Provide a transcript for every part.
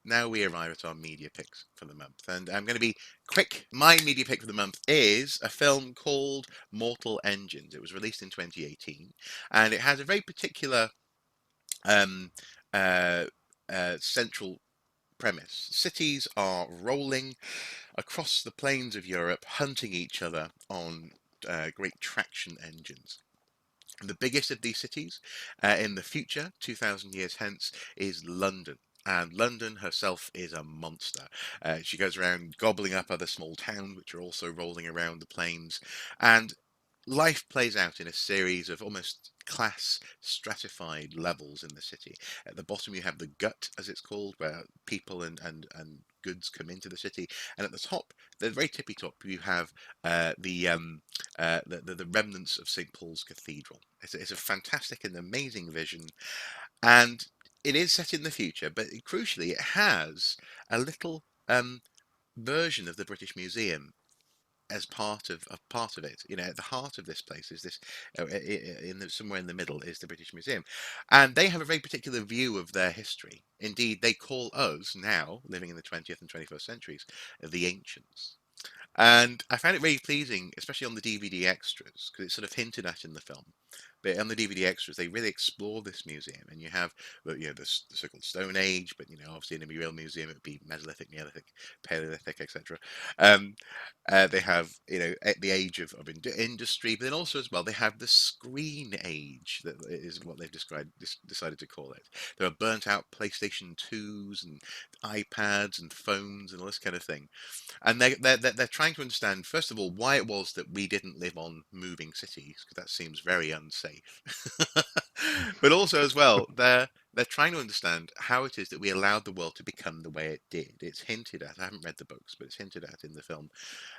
now we arrive at our media picks for the month, and I'm going to be quick. My media pick for the month is a film called Mortal Engines. It was released in 2018, and it has a very particular um, uh, central premise. Cities are rolling across the plains of Europe, hunting each other on great traction engines. The biggest of these cities in the future, 2,000 years hence, is London. And London herself is a monster. She goes around gobbling up other small towns, which are also rolling around the plains. And life plays out in a series of almost class stratified levels in the city. At the bottom, you have the gut, as it's called, where people and goods come into the city. And at the top, the very tippy top, you have the remnants of St. Paul's Cathedral. It's a fantastic and amazing vision, and it is set in the future, but crucially, it has a little version of the British Museum as part of it. You know, at the heart of this place is this, somewhere in the middle is the British Museum, and they have a very particular view of their history. Indeed, they call us now, living in the 20th and 21st centuries, the ancients. And I found it very pleasing, especially on the DVD extras, because it's sort of hinted at in the film. But on the DVD extras, they really explore this museum, and you have, well, the so-called Stone Age, but obviously in a real museum, it would be Mesolithic, Neolithic, Paleolithic, etc. Um, they have, at the age of industry, but then also as well, they have the screen age, that is what they've decided to call it. There are burnt out PlayStation 2s and iPads and phones and all this kind of thing, and they're trying to understand, first of all, why it was that we didn't live on moving cities, because that seems very unsafe. But also as well, they're trying to understand how it is that we allowed the world to become the way it did. It's hinted at, I haven't read the books, but it's hinted at in the film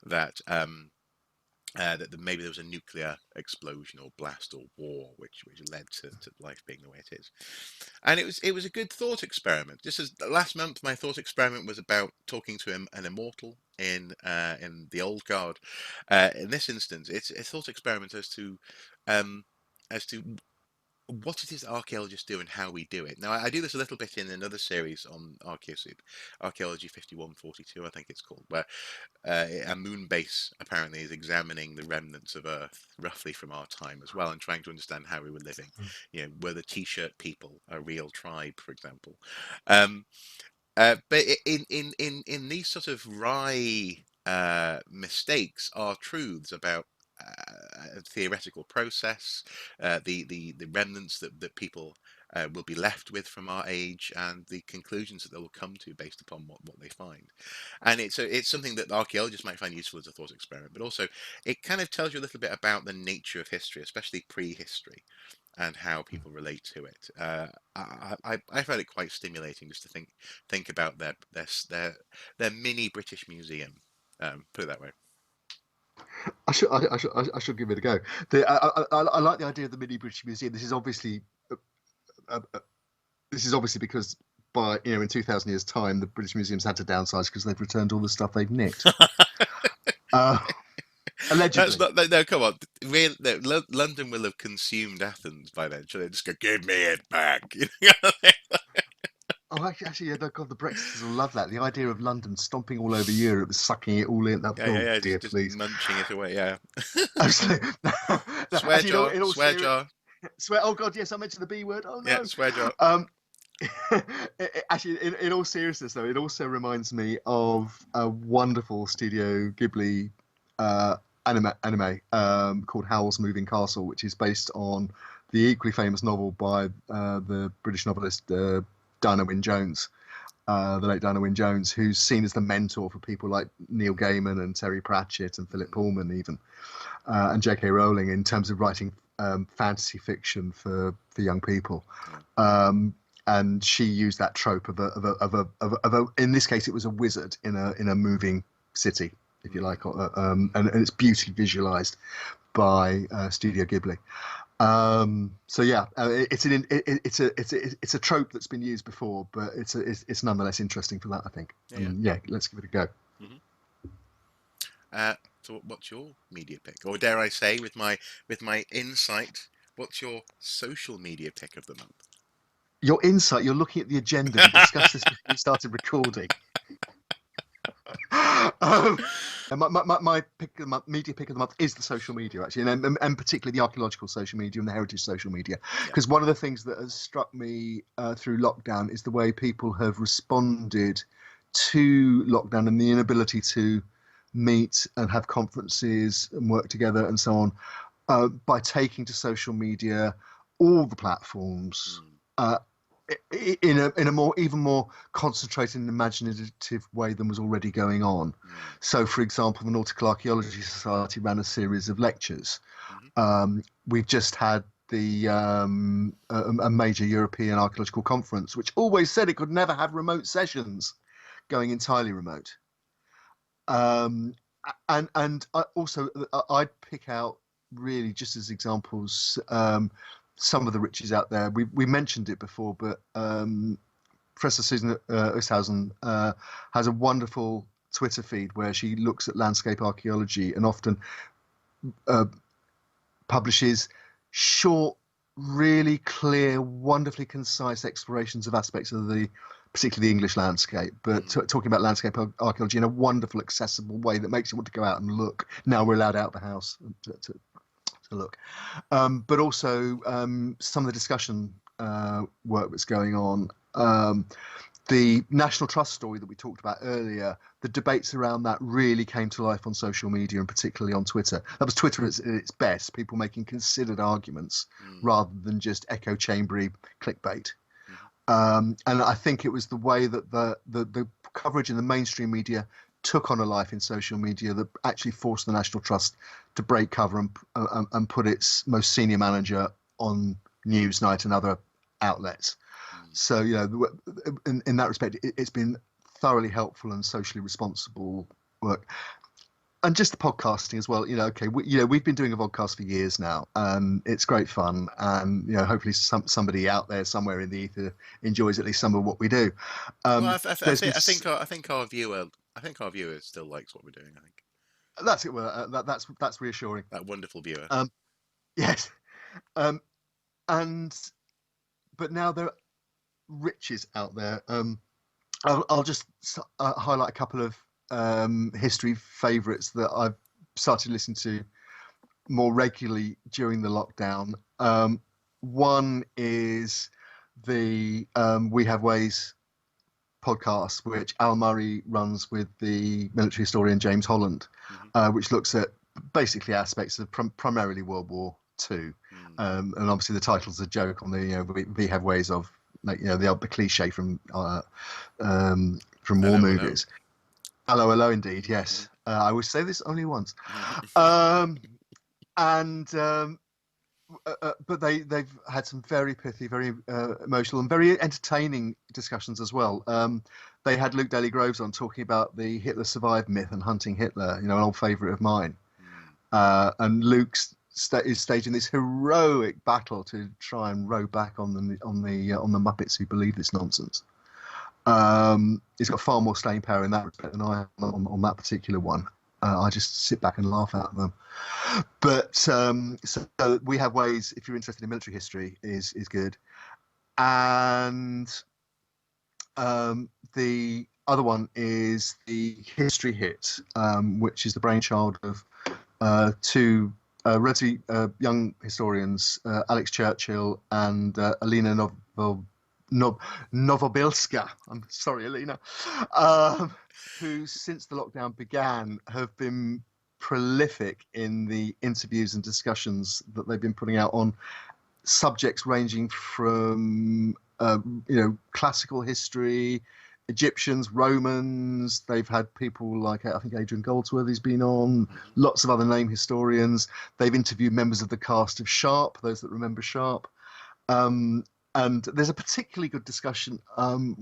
that maybe there was a nuclear explosion or blast or war which led to life being the way it is. And it was a good thought experiment. Just as last month, my thought experiment was about talking to an immortal in the old guard. In this instance, it's a thought experiment um, as to what it is that archaeologists do and how we do it. Now, I do this a little bit in another series on Archaeosoup, Archaeology 5142, I think it's called, where a moon base apparently is examining the remnants of Earth roughly from our time as well, and trying to understand how we were living. Were the T-shirt people a real tribe, for example? Um, but in these sort of wry mistakes are truths about a theoretical process, the remnants that people will be left with from our age, and the conclusions that they will come to based upon what they find. And it's something that archaeologists might find useful as a thought experiment, but also it kind of tells you a little bit about the nature of history, especially prehistory, and how people relate to it. I found it quite stimulating just to think about their mini British museum. Put it that way. I should give it a go. I like the idea of the mini British Museum. Uh, uh, this is obviously because by in 2,000 years' time, the British Museum's had to downsize because they've returned all the stuff they've nicked. Uh, That's allegedly. not no. Come on, no, London will have consumed Athens by then. Should they just go, give me it back? Oh, actually, yeah, God, the Brexiters will love that. The idea of London stomping all over Europe, sucking it all in. Yeah, yeah, Oh yeah. dear, Just please. munching it away. Yeah. Absolutely. No, Swear actually, jar, in all swear serious, jar. swear. Oh God, yes, I mentioned the B word. Oh Yeah, no. swear jar. Um, actually, in all seriousness, though, it also reminds me of a wonderful Studio Ghibli uh, anime called Howl's Moving Castle, which is based on the equally famous novel by the British novelist Diana Wynne Jones, the late Diana Wynne Jones, who's seen as the mentor for people like Neil Gaiman and Terry Pratchett and Philip Mm, Pullman, even and J.K. Rowling in terms of writing fantasy fiction for young people. yeah. Um, and she used that trope of a in this case it was a wizard in a moving city, if you Mm, like, and it's beautifully visualized by Studio Ghibli. So yeah, it's a trope that's been used before, but it's nonetheless interesting for that, I think. yeah, yeah. And yeah, let's give it a go. Hmm. So what's your media pick, or dare I say, with my insight, what's your social media pick of the month? your insight. You're looking at the agenda. We discussed this before we started recording. And my pick of the month, media pick of the month is the social media, actually, and particularly the archaeological social media and the heritage social media. Because one of the things that has struck me through lockdown is the way people have responded to lockdown and the inability to meet and have conferences and work together and so on, by taking to social media, all the platforms, in a more even more concentrated and imaginative way than was already going on. So, for example, the Nautical Archaeology Society ran a series of lectures. We've just had a major European archaeological conference, which always said it could never have remote sessions, going entirely remote. And I'd pick out, really, just as examples, some of the riches out there. We mentioned it before, but Professor Susan Oosthausen has a wonderful Twitter feed where she looks at landscape archaeology and often publishes short, really clear, wonderfully concise explorations of aspects of particularly the English landscape, but talking about landscape archaeology in a wonderful, accessible way that makes you want to go out and look. Now we're allowed out of the house to look, but also some of the discussion work that's going on. The National Trust story that we talked about earlier, the debates around that really came to life on social media and particularly on Twitter. That was Twitter at its best, people making considered arguments rather than just echo chambery clickbait. And I think it was the way that the coverage in the mainstream media took on a life in social media that actually forced the National Trust to break cover and put its most senior manager on Newsnight and other outlets. So, in that respect, it's been thoroughly helpful and socially responsible work. And just the podcasting as well. We've been doing a podcast for years now. It's great fun, and hopefully somebody out there somewhere in the ether enjoys at least some of what we do. Well, I think our viewer still likes what we're doing. I think that's it. Well, that's reassuring. That wonderful viewer. Yes. But now there are riches out there. I'll just highlight a couple of history favourites that I've started listening to more regularly during the lockdown. One is the We Have Ways podcast, which Al Murray runs with the military historian James Holland, which looks at basically aspects of primarily World War II. And obviously the title's a joke on the we have ways of, the cliche from war movies. Hello, indeed, yes. I will say this only once. But they've had some very pithy, very emotional and very entertaining discussions as well. They had Luke Daly-Groves on talking about the Hitler survived myth and hunting Hitler, an old favourite of mine. And Luke's is staging this heroic battle to try and row back on the Muppets who believe this nonsense. He's got far more staying power in that respect than I have on that particular one. I just sit back and laugh at them. But so We Have Ways, if you're interested in military history, is good. And the other one is the History Hit, which is the brainchild of two relatively young historians, Alex Churchill and Alina Novobilska. I'm sorry, Alina, who since the lockdown began have been prolific in the interviews and discussions that they've been putting out on subjects ranging from classical history, Egyptians, Romans. They've had people like, I think Adrian Goldsworthy's been on, lots of other name historians. They've interviewed members of the cast of Sharp, those that remember Sharp. And there's a particularly good discussion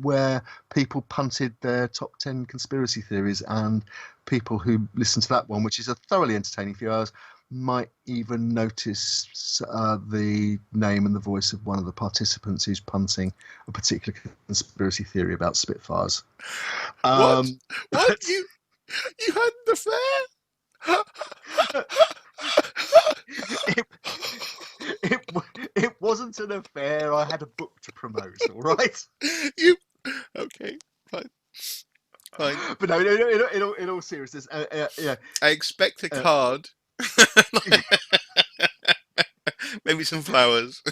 where people punted their top 10 conspiracy theories, and people who listen to that one, which is a thoroughly entertaining few hours, might even notice the name and the voice of one of the participants who's punting a particular conspiracy theory about Spitfires. What? You had the flair? It wasn't an affair. I had a book to promote. All right. You okay? Fine, fine. But no, in all seriousness, yeah, I expect a card. Maybe some flowers.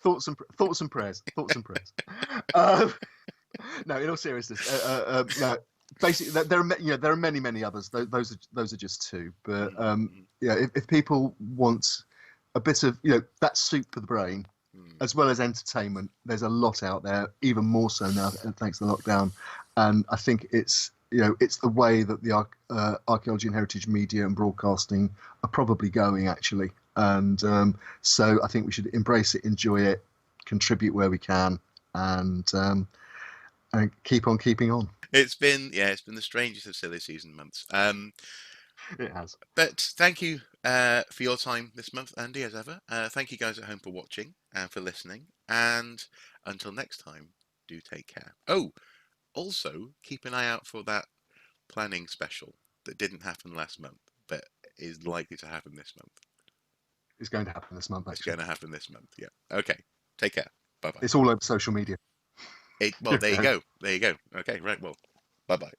thoughts and prayers. Thoughts and prayers. Um, no, in all seriousness, no. Basically, there are many others. Those are just two. But yeah, if people want a bit of that soup for the brain, as well as entertainment, there's a lot out there. Even more so now, thanks to the lockdown. And I think it's the way that the archaeology and heritage media and broadcasting are probably going actually. And so I think we should embrace it, enjoy it, contribute where we can, and keep on keeping on. It's been the strangest of silly season months. It has. But thank you for your time this month, Andy, as ever. Thank you guys at home for watching and for listening. And until next time, do take care. Oh, also keep an eye out for that planning special that didn't happen last month, but is likely to happen this month. It's going to happen this month. Actually. It's going to happen this month. Yeah. Okay. Take care. Bye bye. It's all over social media. Well, there you go. There you go. Okay. Right. Well, bye bye.